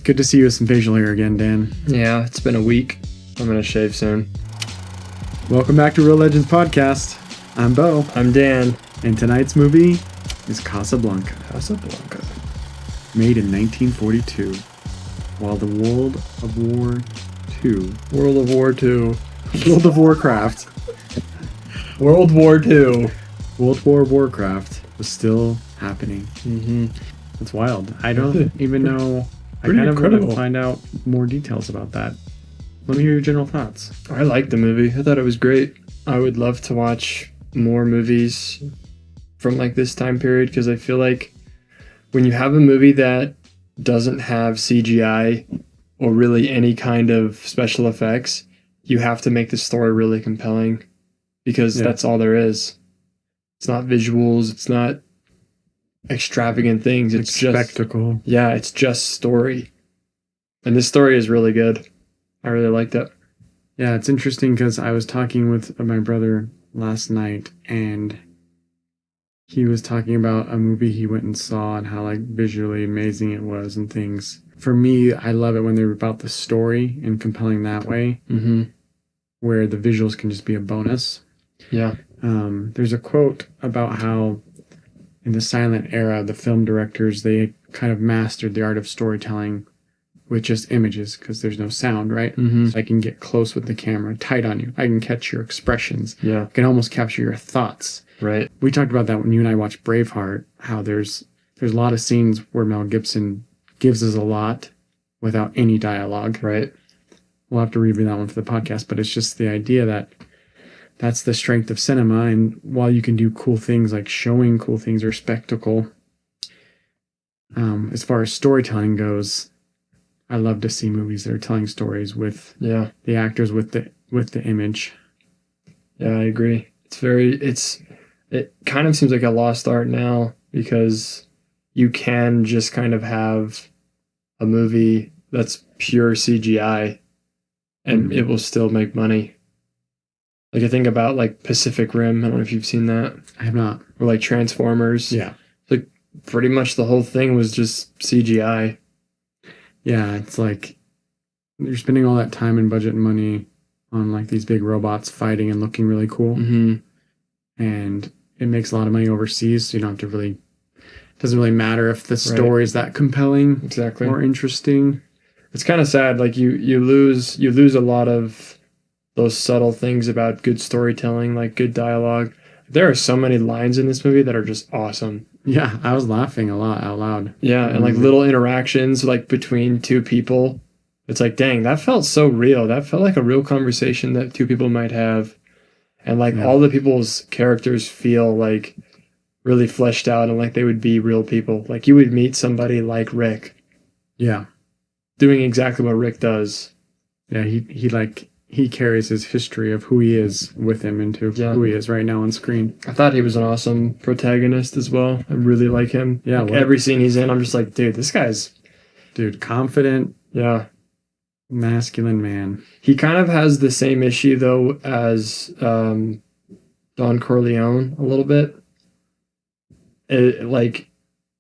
Good to see you with some facial hair again, Dan. Yeah, it's been a week. I'm going to shave soon. Welcome back to Real Legends Podcast. I'm Bo. I'm Dan. And tonight's movie is Casablanca. Casablanca. Made in 1942. While the World of War II. World of War II. World of Warcraft. World War II. World War Warcraft was still happening. Mm-hmm. It's wild. I don't even know. I Pretty kind of want incredible. to find out more details about that. Let me hear your general thoughts. I liked the movie. I thought it was great. I would love to watch more movies from like this time period because I feel like when you have a movie that doesn't have CGI or really any kind of special effects, you have to make the story really compelling because that's all there is. It's not visuals. It's not extravagant things. It's just spectacle. Yeah, it's just story. And this story is really good. I really liked it. Yeah, it's interesting because I was talking with my brother last night and he was talking about a movie he went and saw and how like visually amazing it was and things. For me, I love it when they're about the story and compelling that way, where the visuals can just be a bonus. Yeah. There's a quote about how in the silent era, the film directors, they kind of mastered the art of storytelling with just images because there's no sound, right? So I can get close with the camera, tight on you. I can catch your expressions. Yeah. I can almost capture your thoughts. Right. We talked about that when you and I watched Braveheart, how there's a lot of scenes where Mel Gibson gives us a lot without any dialogue. Right. We'll have to review that one for the podcast, but it's just the idea that that's the strength of cinema. And while you can do cool things like showing cool things or spectacle, as far as storytelling goes, I love to see movies that are telling stories with the actors, with the image. Yeah, I agree. It kind of seems like a lost art now because you can just kind of have a movie that's pure CGI and it will still make money. Like I think about like Pacific Rim. I don't know if you've seen that. I have not. Or like Transformers. Yeah. Like pretty much the whole thing was just CGI. Yeah, it's like you're spending all that time and budget and money on like these big robots fighting and looking really cool. And it makes a lot of money overseas, so you don't have to really, it doesn't really matter if the story is that compelling or interesting. It's kind of sad. Like you lose a lot of those subtle things about good storytelling, like good dialogue. There are so many lines in this movie that are just awesome. Yeah, I was laughing a lot out loud. Yeah, and like little interactions like between two people. It's like, dang, that felt so real. That felt like a real conversation that two people might have. And like all the people's characters feel like really fleshed out and like they would be real people. Like you would meet somebody like Rick. Yeah. Doing exactly what Rick does. Yeah, he carries his history of who he is with him into who he is right now on screen. I thought he was an awesome protagonist as well. I really like him. Yeah. Like every scene he's in, I'm just like, dude, this guy's... Dude, confident. Yeah. Masculine man. He kind of has the same issue, though, as Don Corleone a little bit. Like,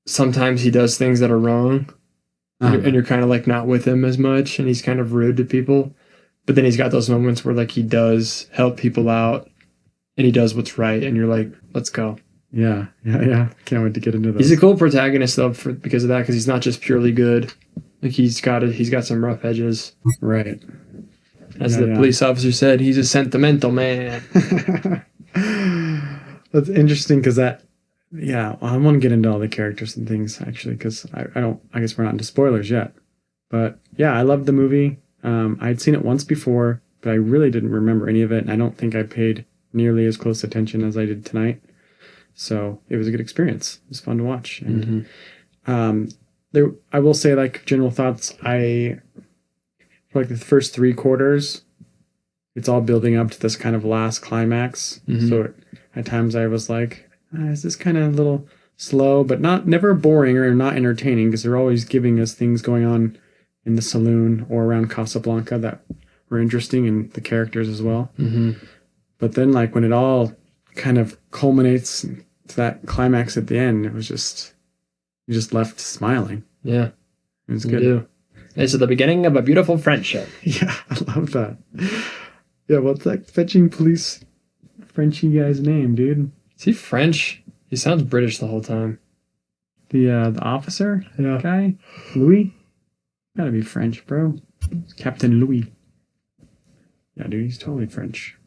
sometimes he does things that are wrong. And you're kind of, like, not with him as much. And he's kind of rude to people. But then he's got those moments where, like, he does help people out. And he does what's right. And you're like, let's go. Yeah. Can't wait to get into those. He's a cool protagonist, though, because of that. Because he's not just purely good. Like, he's got some rough edges. Right. As the police officer said, he's a sentimental man. That's interesting because I want to get into all the characters and things, actually, because I guess we're not into spoilers yet. But, yeah, I loved the movie. I'd seen it once before, but I really didn't remember any of it, and I don't think I paid nearly as close attention as I did tonight. So it was a good experience. It was fun to watch. And I will say, like, general thoughts, for like the first 3 quarters, it's all building up to this kind of last climax. So at times I was like, is this kind of a little slow, but never boring or not entertaining, because they're always giving us things going on in the saloon or around Casablanca that were interesting, and the characters as well. But then, like, when it all kind of culminates to that climax at the end, it was just, you just left smiling. Yeah. It was good. This is the beginning of a beautiful friendship. Yeah, I love that. Yeah, what's that fetching police Frenchy guy's name, dude? Is he French? He sounds British the whole time. The officer guy? Louis? Gotta be French, bro. Captain Louis. Yeah, dude, he's totally French.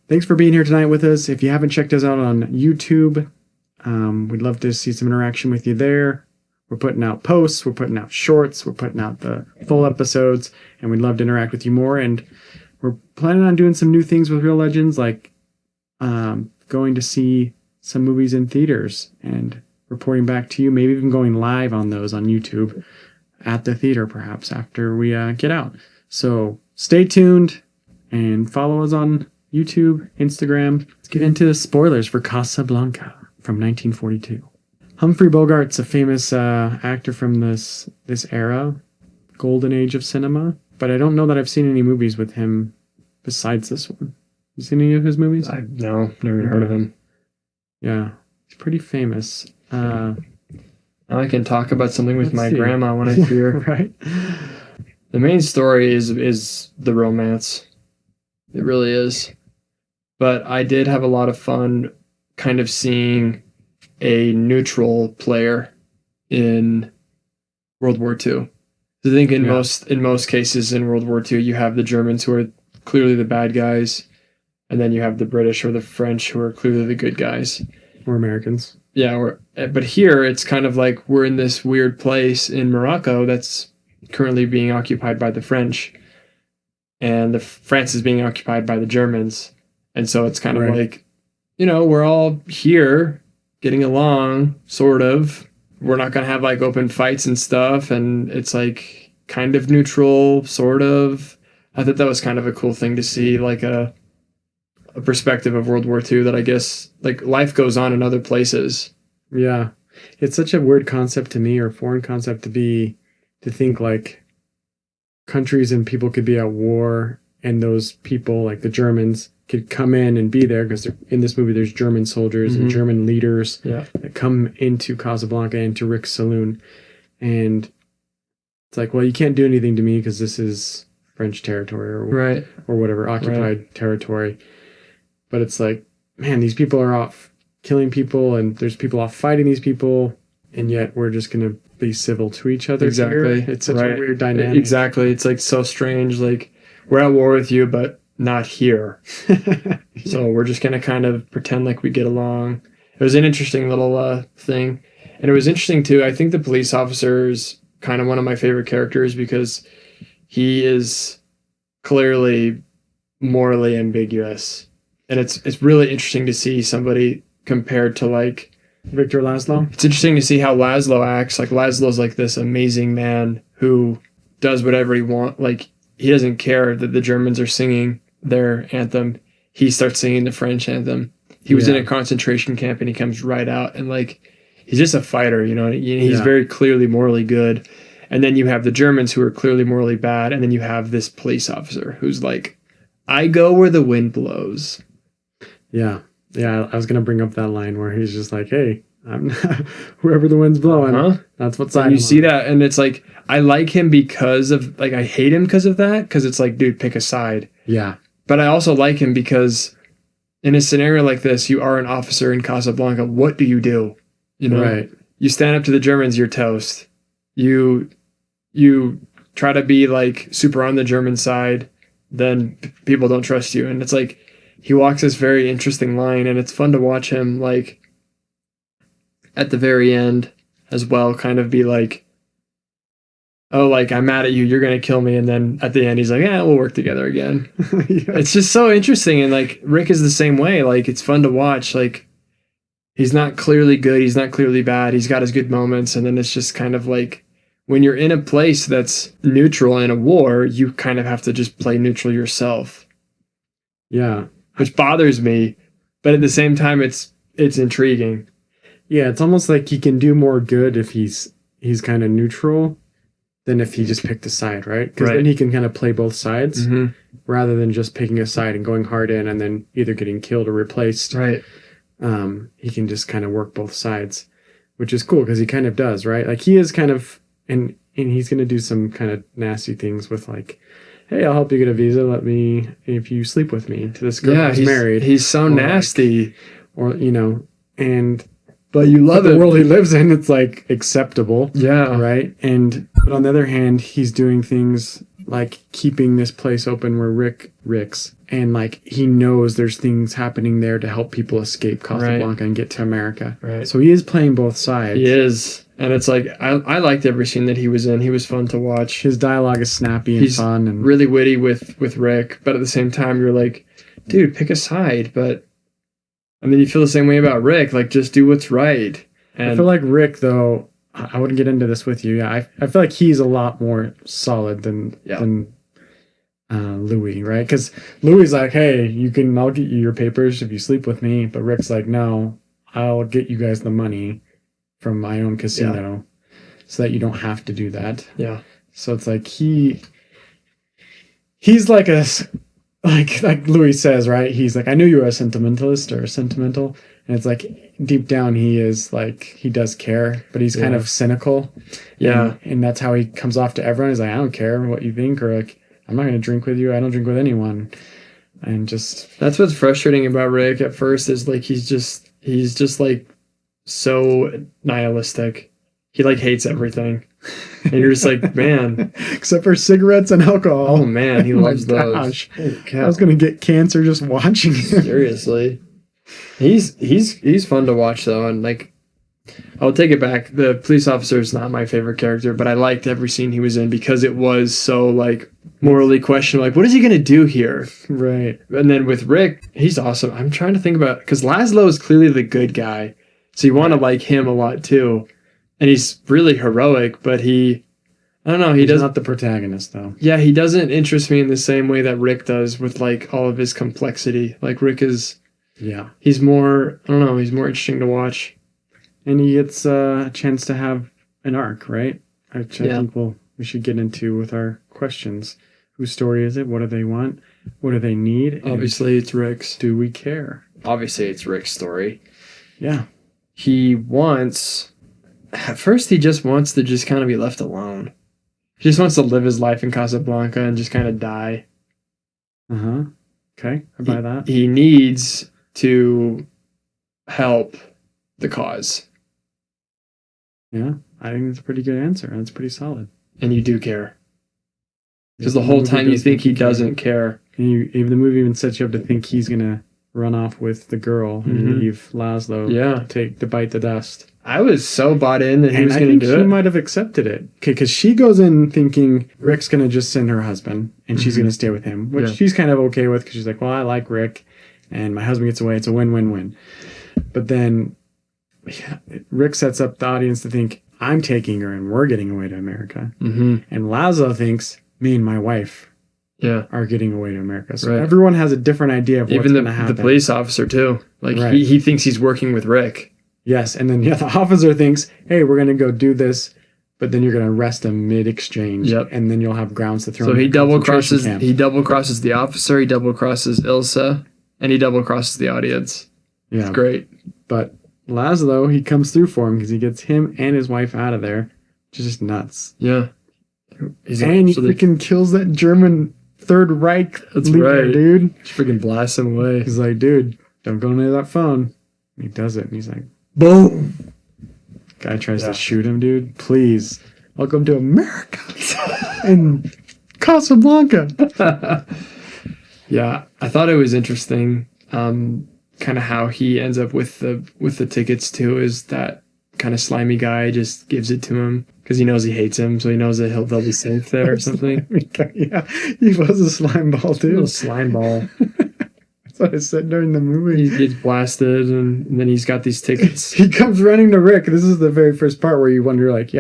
Thanks for being here tonight with us. If you haven't checked us out on YouTube, we'd love to see some interaction with you there. We're putting out posts, we're putting out shorts, we're putting out the full episodes, and we'd love to interact with you more. And we're planning on doing some new things with Real Legends, like going to see some movies in theaters and reporting back to you, maybe even going live on those on YouTube at the theater, perhaps after we get out. So stay tuned and follow us on YouTube, Instagram. Let's get into spoilers for Casablanca from 1942. Humphrey Bogart's a famous actor from this era, golden age of cinema, but I don't know that I've seen any movies with him besides this one. You seen any of his movies? No, never even heard of him. Yeah, he's pretty famous. Now I can talk about something with my grandma when I see her. Right. The main story is the romance. It really is. But I did have a lot of fun kind of seeing a neutral player in World War II. I think in most cases in World War II, you have the Germans who are clearly the bad guys, and then you have the British or the French who are clearly the good guys. Or Americans. Yeah, but here it's kind of like we're in this weird place in Morocco that's currently being occupied by the French, and the France is being occupied by the Germans. And so it's kind of like, we're all here getting along, sort of. We're not going to have like open fights and stuff. And it's like kind of neutral, sort of. I thought that was kind of a cool thing to see, like a perspective of World War II that I guess like life goes on in other places. Yeah. It's such a weird concept to me, or foreign concept to think like countries and people could be at war, and those people, like the Germans, could come in and be there, because in this movie there's German soldiers and German leaders that come into Casablanca, into Rick's saloon, and it's like, well, you can't do anything to me because this is French territory or whatever, occupied territory. But it's like, man, these people are off killing people, and there's people off fighting these people, and yet we're just going to be civil to each other. Exactly. Here. It's such a weird dynamic. Exactly. It's like so strange. Like, we're at war with you, but not here. So we're just going to kind of pretend like we get along. It was an interesting little thing. And it was interesting, too. I think the police officer is kind of one of my favorite characters because he is clearly morally ambiguous. And it's really interesting to see somebody compared to, like, Victor Laszlo. It's interesting to see how Laszlo acts. Like, Laszlo's like this amazing man who does whatever he wants. Like, he doesn't care that the Germans are singing their anthem. He starts singing the French anthem. He was in a concentration camp, and he comes right out, and like, he's just a fighter, he's very clearly morally good. And then you have the Germans who are clearly morally bad, and then you have this police officer who's like, I go where the wind blows. Yeah. I was gonna bring up that line where he's just like, hey, I'm wherever the wind's blowing, that's what side. You see that, and it's like, I like him because of, like, I hate him because of that, because it's like, dude, pick a side. Yeah. But I also like him because in a scenario like this, you are an officer in Casablanca. What do? Right. You stand up to the Germans, you're toast. You try to be like super on the German side, then people don't trust you. And it's like, he walks this very interesting line, and it's fun to watch him, like, at the very end as well, kind of be like, oh, like, I'm mad at you, you're going to kill me. And then at the end, he's like, yeah, we'll work together again. It's just so interesting. And like, Rick is the same way. Like, it's fun to watch. Like, he's not clearly good. He's not clearly bad. He's got his good moments. And then it's just kind of like, when you're in a place that's neutral in a war, you kind of have to just play neutral yourself. Yeah. Which bothers me. But at the same time, it's intriguing. Yeah, it's almost like he can do more good if he's kind of neutral than if he just picked a side, right? Because then he can kind of play both sides rather than just picking a side and going hard in and then either getting killed or replaced. Right. He can just kind of work both sides, which is cool because he kind of does, right? Like, he is kind of in and he's gonna do some kind of nasty things with like, hey, I'll help you get a visa. Let me, if you sleep with me, to this girl who's married. He's so nasty, or and but you love the it. world he lives in. It's like acceptable, Yeah, right. But on the other hand, he's doing things like keeping this place open where Rick's, and like he knows there's things happening there to help people escape Casablanca and get to America. Right. So he is playing both sides. He is. And it's like, I liked every scene that he was in. He was fun to watch. His dialogue is snappy and fun. And really witty with Rick. But at the same time, you're like, dude, pick a side. But, and then you feel the same way about Rick. Like, just do what's right. And I feel like Rick, though, I wouldn't get into this with you. Yeah, I feel like he's a lot more solid than Louis, right? Because Louis is like, hey, I'll get you your papers if you sleep with me. But Rick's like, no, I'll get you guys the money from my own casino so that you don't have to do that. Yeah. So it's like he's like like Louis says, right? He's like, I knew you were a sentimentalist or sentimental. And it's like deep down he is like, he does care, but he's kind of cynical. Yeah. And that's how he comes off to everyone. He's like, I don't care what you think, or like, I'm not going to drink with you. I don't drink with anyone. And just, that's what's frustrating about Rick at first, is like, he's just like so nihilistic. He like hates everything. And you're just like, man. Except for cigarettes and alcohol. Oh man, he loves those. Gosh. I was going to get cancer just watching him. Seriously. He's fun to watch though, and like, I'll take it back. The police officer is not my favorite character, but I liked every scene he was in because it was so like morally questionable. Like, what is he gonna do here? Right. And then with Rick, he's awesome. I'm trying to think about, because Laszlo is clearly the good guy, so you want to like him a lot too, and he's really heroic. But I don't know. He's not the protagonist though. Yeah, he doesn't interest me in the same way that Rick does with like all of his complexity. Like Rick is. Yeah. He's more, I don't know, he's more interesting to watch. And he gets a chance to have an arc, right? Which I think we should get into with our questions. Whose story is it? What do they want? What do they need? Obviously, it's Rick's. Do we care? Obviously, it's Rick's story. Yeah. At first, he just wants to just kind of be left alone. He just wants to live his life in Casablanca and just kind of die. Uh-huh. Okay, I buy that. He needs to help the cause. Yeah, I think that's a pretty good answer. That's pretty solid. And you do care. Because the whole time you think he doesn't care. And the movie even sets you up to think he's going to run off with the girl and leave Laszlo to bite the dust. I was so bought in that he was going to do it. She might have accepted it. Okay, because she goes in thinking Rick's going to just send her husband and she's going to stay with him, which she's kind of okay with because she's like, well, I like Rick and my husband gets away. It's a win-win-win. But then Rick sets up the audience to think, I'm taking her and we're getting away to America. Mm-hmm. And Laszlo thinks, me and my wife are getting away to America. So everyone has a different idea of what's going to happen. The police officer, too. Like, he thinks he's working with Rick. Yes, and then the officer thinks, hey, we're going to go do this, but then you're going to arrest him mid-exchange, and then you'll have grounds to throw him in he double-crosses the officer, he double-crosses Ilsa, and he double-crosses the audience. Yeah. It's great. But Laszlo, he comes through for him because he gets him and his wife out of there, which is just nuts. Yeah. And he freaking kills that German Third Reich leader, dude. Just freaking blasts him away. He's like, dude, don't go near that phone. And he does it, and he's like, boom. Guy tries to shoot him, dude. Please. Welcome to America. And Casablanca. Yeah, I thought it was interesting. Kind of how he ends up with the tickets too, is that kind of slimy guy just gives it to him because he knows he hates him, so he knows that they'll be safe there or something. Yeah, he was a slime ball too. A little slime ball. That's what I said during the movie. He gets blasted, and then he's got these tickets. He comes running to Rick. This is the very first part where you wonder, like,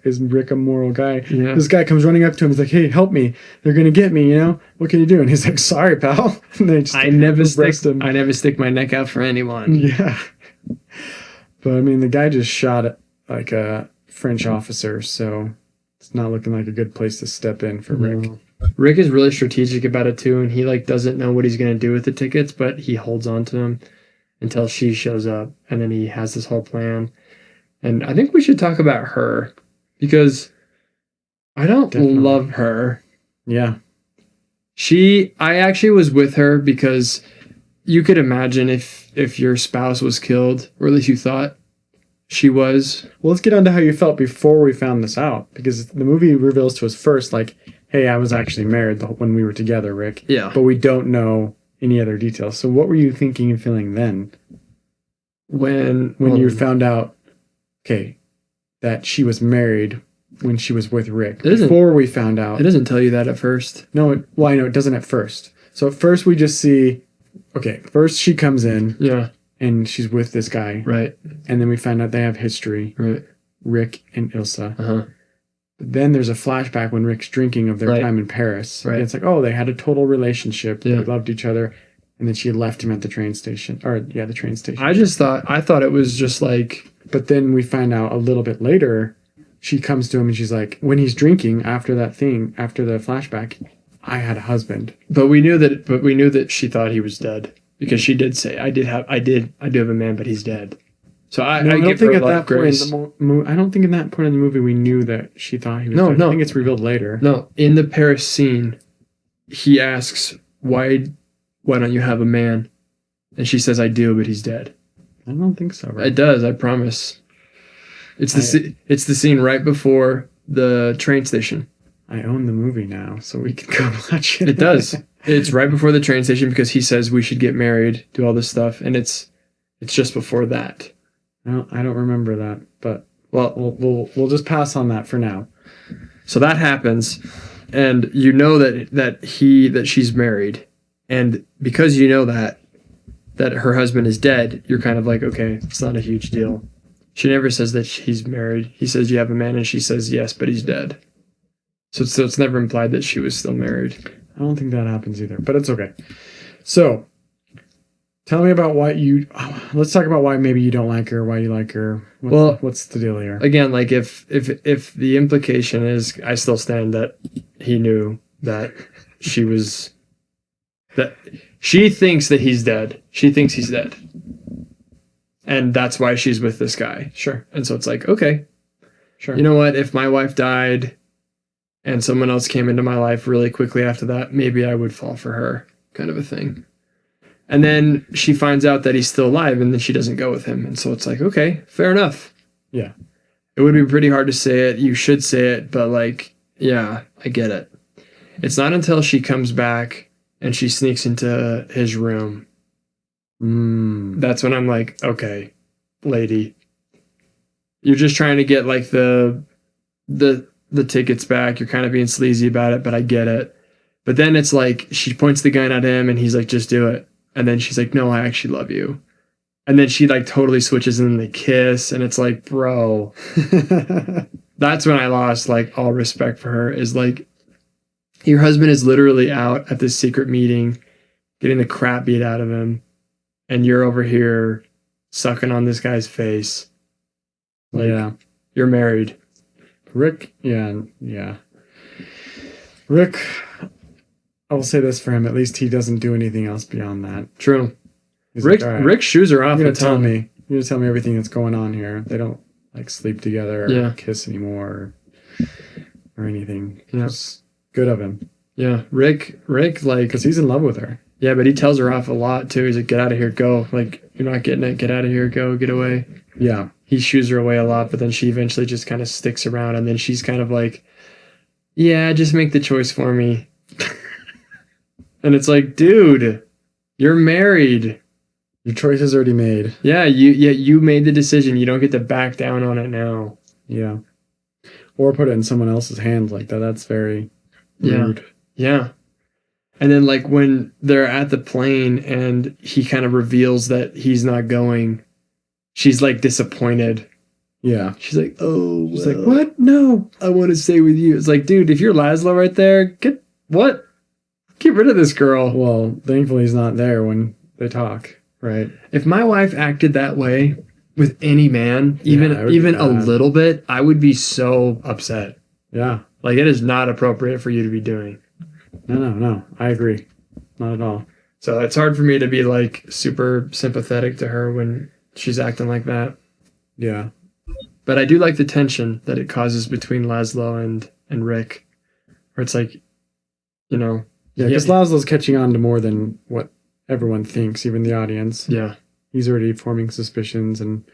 is Rick a moral guy? Yeah. This guy comes running up to him. He's like, hey, help me. They're going to get me, What can you do? And he's like, sorry, pal. And they just I never stick my neck out for anyone. Yeah. But, I mean, the guy just shot at, like, a French officer, so it's not looking like a good place to step in for Rick. Rick is really strategic about it too, and he doesn't know what he's going to do with the tickets, but he holds on to them until she shows up, and then he has this whole plan. And I think we should talk about her, because I don't Definitely. love her. Yeah. I actually was with her because you could imagine if your spouse was killed, or at least you thought she was. Well, let's get on to how you felt before we found this out, because the movie reveals to us first, like, hey, I was actually married when we were together, Rick. Yeah. But we don't know any other details. So what were you thinking and feeling then? When you found out, okay, that she was married when she was with Rick. Before we found out. It doesn't tell you that at first. No, well, I know it doesn't at first. So at first we just see, okay, first she comes in. Yeah. And she's with this guy. Right. And then we find out they have history. Right. Rick and Ilsa. Uh-huh. But then there's a flashback when Rick's drinking of their time in Paris. Right. And it's like, oh, they had a total relationship. Yeah. They loved each other. And then she left him at the train station. The train station. I thought it was just like... But then we find out a little bit later, she comes to him and she's like, when he's drinking after that thing, after the flashback, I had a husband. But we knew that she thought he was dead. Because she did say, I do have a man, but he's dead. So I don't think at that point I don't think in that point in the movie we knew that she thought he was dead. I think it's revealed later. No, in the Paris scene, he asks, why don't you have a man? And she says, I do, but he's dead. I don't think so. Right? It does, I promise. It's the scene right before the train station. I own the movie now, so we can go watch it. It does. It's right before the train station because he says we should get married, do all this stuff, and it's just before that. I don't remember that, but well, we'll just pass on that for now. So that happens, and you know that she's married, and because you know that her husband is dead, you're kind of like, okay, it's not a huge deal. She never says that he's married. He says, you have a man, and she says yes, but he's dead. So it's never implied that she was still married. I don't think that happens either, but it's okay. So, tell me about let's talk about why maybe you don't like her, why you like her. What's the deal here? Again, like if the implication is, I still stand that he knew that that she thinks that he's dead. She thinks he's dead. And that's why she's with this guy. Sure. And so it's like, okay, sure. You know what? If my wife died and someone else came into my life really quickly after that, maybe I would fall for her, kind of a thing. And then she finds out that he's still alive, and then she doesn't go with him. And so it's like, okay, fair enough. Yeah. It would be pretty hard to say it. You should say it, but like, yeah, I get it. It's not until she comes back and she sneaks into his room. That's when I'm like, okay, lady, you're just trying to get like the tickets back. You're kind of being sleazy about it, but I get it. But then it's like she points the gun at him and he's like, just do it. And then she's like, no, I actually love you. And then she like totally switches and then they kiss. And it's like, bro, that's when I lost like all respect for her. Is like, your husband is literally out at this secret meeting, getting the crap beat out of him. And you're over here sucking on this guy's face. Like, yeah. You're married. Rick, Rick, I will say this for him, at least he doesn't do anything else beyond that. True. Rick, like, right, Rick's shoes are off. You're gonna tell me everything that's going on here. They don't like sleep together or kiss anymore or anything. Yeah. It's good of him. Yeah. Rick like, because he's in love with her. Yeah, but he tells her off a lot too. He's like, get out of here, go. Like, you're not getting it. Get out of here, go, get away. Yeah. He shoos her away a lot, but then she eventually just kind of sticks around, and then she's kind of like, yeah, just make the choice for me. And it's like, dude, you're married. Your choice is already made. Yeah, you made the decision. You don't get to back down on it now. Yeah. Or put it in someone else's hands like that. That's very rude. Yeah. And then like when they're at the plane and he kind of reveals that he's not going, she's like disappointed. Yeah. She's like, oh, she's like, what? No, I want to stay with you. It's like, dude, if you're Laszlo right there, get rid of this girl. Well, thankfully he's not there when they talk, right? If my wife acted that way with any man, even a little bit, I would be so upset. Yeah. Like, it is not appropriate for you to be doing. No. I agree. Not at all. So it's hard for me to be like super sympathetic to her when she's acting like that. Yeah. But I do like the tension that it causes between Laszlo and and Rick, where it's like, you know. Yeah, because Laszlo's catching on to more than what everyone thinks, even the audience. Yeah. He's already forming suspicions and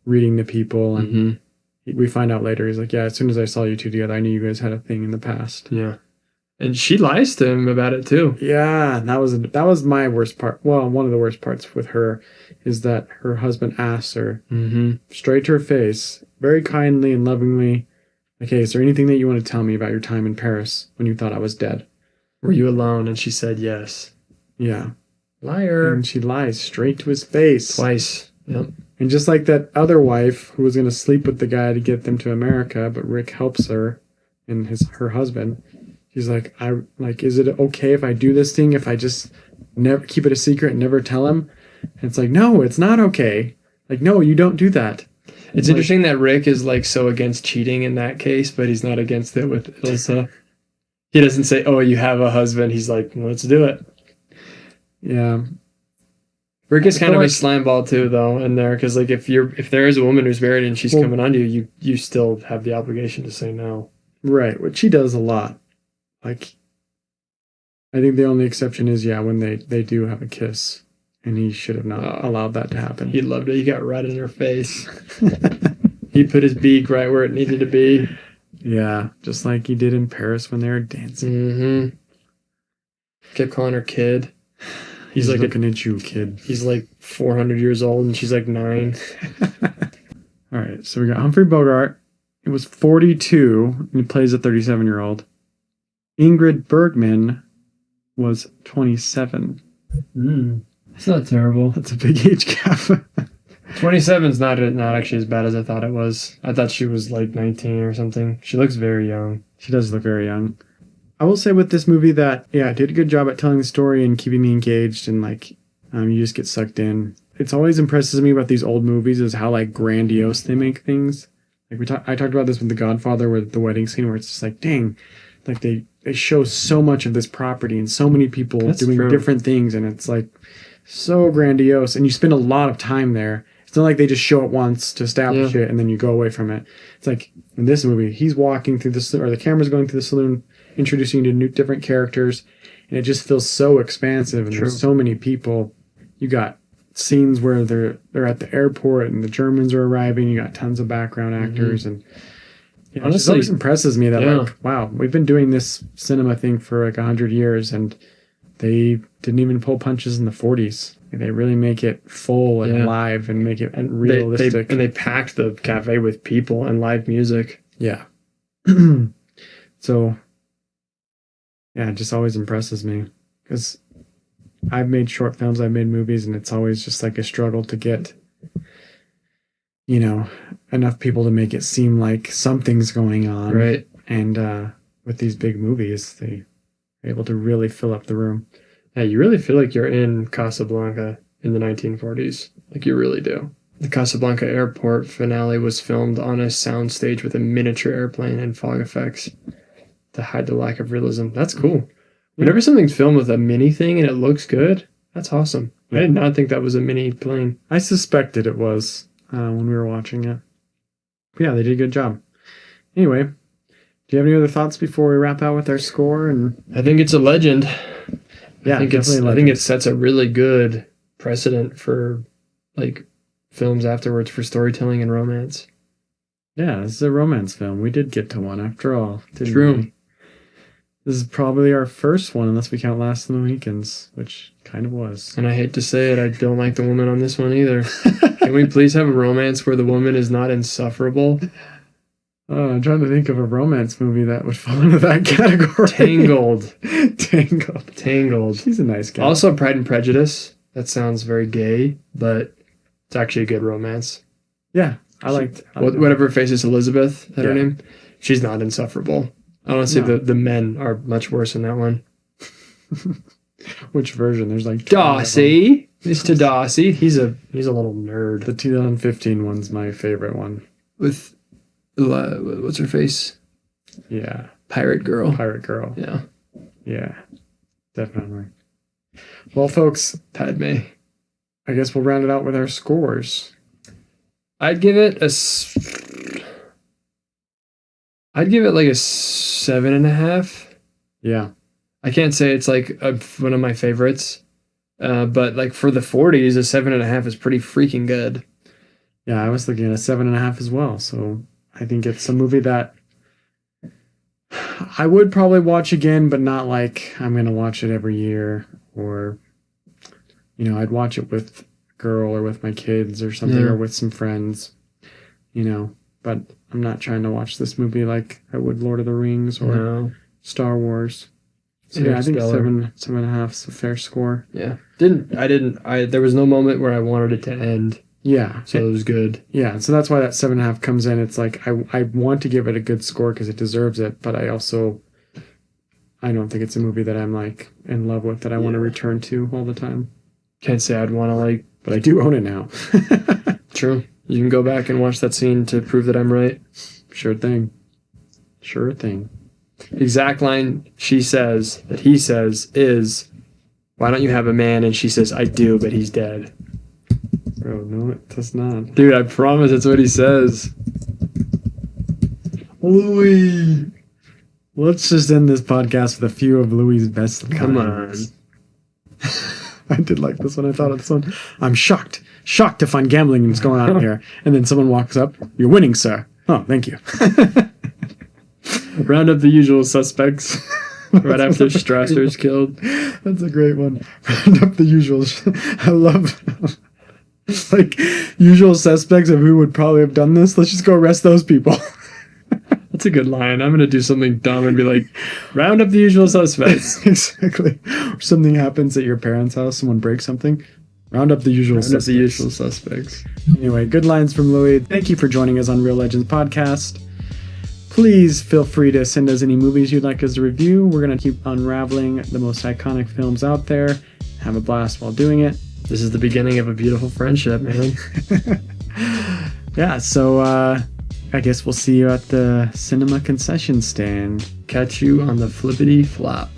reading the people, and we find out later, he's like, yeah, as soon as I saw you two together, I knew you guys had a thing in the past. Yeah. And she lies to him about it too. Yeah, that was my worst part. Well, one of the worst parts with her is that her husband asks her straight to her face, very kindly and lovingly, like, hey, is there anything that you want to tell me about your time in Paris when you thought I was dead? Were you alone? And she said yes. Yeah. Liar. And she lies straight to his face. Twice. Yep. And just like that other wife who was going to sleep with the guy to get them to America, but Rick helps her and her husband. He's like, is it okay if I do this thing, if I just never keep it a secret and never tell him? And it's like, no, it's not okay. Like, no, you don't do that. It's interesting that Rick is like so against cheating in that case, but he's not against it with Ilsa. He doesn't say, oh, you have a husband. He's like, let's do it. Yeah. Rick is kind of a slime ball too, though, in there, because like if there is a woman who's married and she's coming on you still have the obligation to say no. Right, which he does a lot. Like, I think the only exception is when they do have a kiss, and he should have not allowed that to happen. He loved it. He got right in her face. He put his beak right where it needed to be. Yeah, just like he did in Paris when they were dancing. Kept calling her kid. He's like looking at you, kid. He's like 400 years old and she's like 9. All right, so we got Humphrey Bogart. It was 42, and he plays a 37-year-old. Ingrid Bergman was 27. It's not terrible. That's a big age gap. 27's not actually as bad as I thought it was. I thought she was like 19 or something. She looks very young. She does look very young. I will say with this movie that, it did a good job at telling the story and keeping me engaged, and like, you just get sucked in. It's always impresses me about these old movies is how like grandiose they make things. Like I talked about this with The Godfather with the wedding scene, where it's just like, dang, like they show so much of this property and so many people doing different things, and it's like so grandiose, and you spend a lot of time there. It's not like they just show it once to establish it and then you go away from it. It's like in this movie, he's walking through the camera's going through the saloon, introducing you to different characters, and it just feels so expansive, and there's so many people. You got scenes where they're at the airport and the Germans are arriving. You got tons of background actors, and honestly, it always impresses me that like, wow, we've been doing this cinema thing for like 100 years, and they didn't even pull punches in the 40s. They really make it full and alive and make it realistic. They packed the cafe with people and live music. Yeah. So, it just always impresses me, because I've made short films, I've made movies, and it's always just like a struggle to get, enough people to make it seem like something's going on. Right. And with these big movies, they're able to really fill up the room. Yeah, you really feel like you're in Casablanca in the 1940s. Like, you really do. The Casablanca airport finale was filmed on a soundstage with a miniature airplane and fog effects to hide the lack of realism. That's cool. Whenever something's filmed with a mini thing and it looks good, that's awesome. I did not think that was a mini plane. I suspected it was when we were watching it. But yeah, they did a good job. Anyway, do you have any other thoughts before we wrap out with our score? And I think it's a legend. Yeah, I think it sets a really good precedent for like films afterwards for storytelling and romance. Yeah, this is a romance film. We did get to one after all. True. We? This is probably our first one, unless we count Last of the Mohicans, which kind of was. And I hate to say it, I don't like the woman on this one either. Can we please have a romance where the woman is not insufferable? I'm trying to think of a romance movie that would fall into that category. Tangled. She's a nice guy. Also, Pride and Prejudice. That sounds very gay, but it's actually a good romance. Yeah, I liked whatever faces Elizabeth, that her name. She's not insufferable. Honestly, the men are much worse in that one. Which version? There's like Darcy. Mr. Darcy. He's a little nerd. The 2015 one's my favorite one. With what's her face? Yeah. Pirate Girl. Yeah. Yeah. Definitely. Well, folks, Padme. I guess we'll round it out with our scores. I'd give it I'd give it like a 7.5. Yeah. I can't say it's like one of my favorites, but like for the 40s, a 7.5 is pretty freaking good. Yeah, I was looking at a 7.5 as well. So I think it's a movie that I would probably watch again, but not like I'm going to watch it every year, or, I'd watch it with a girl or with my kids or something, or with some friends, but I'm not trying to watch this movie like I would Lord of the Rings or Star Wars. So yeah, I think 7.5 is a fair score. Yeah. There was no moment where I wanted it to end. Yeah. So it was good. Yeah. So that's why that 7.5 comes in. It's like, I want to give it a good score because it deserves it. But I don't think it's a movie that I'm like in love with, that I want to return to all the time. Can't say I'd want to but I do own it now. True. You can go back and watch that scene to prove that I'm right. Sure thing. Sure thing. The exact line he says is, "Why don't you have a man?" And she says, "I do, but he's dead." Bro, no, it does not. Dude, I promise it's what he says. Louis. Let's just end this podcast with a few of Louis' best lines. Come on. I did like this one. I thought of this one. "I'm shocked to find gambling is going on here." And then someone walks up. "You're winning, sir." "Oh, thank you." Round up the usual suspects right after Strasser's killed. That's a great one. Round up the usuals. I love like usual suspects of who would probably have done this. Let's just go arrest those people. That's a good line. I'm going to do something dumb and be like, round up the usual suspects. Exactly. Or something happens at your parents' house. Someone breaks something. Round up the usual suspects. Anyway, good lines from Louis. Thank you for joining us on Real Legends Podcast. Please feel free to send us any movies you'd like us to review. We're going to keep unraveling the most iconic films out there. Have a blast while doing it. This is the beginning of a beautiful friendship, man. Yeah, so I guess we'll see you at the cinema concession stand. Catch you on the flippity flop.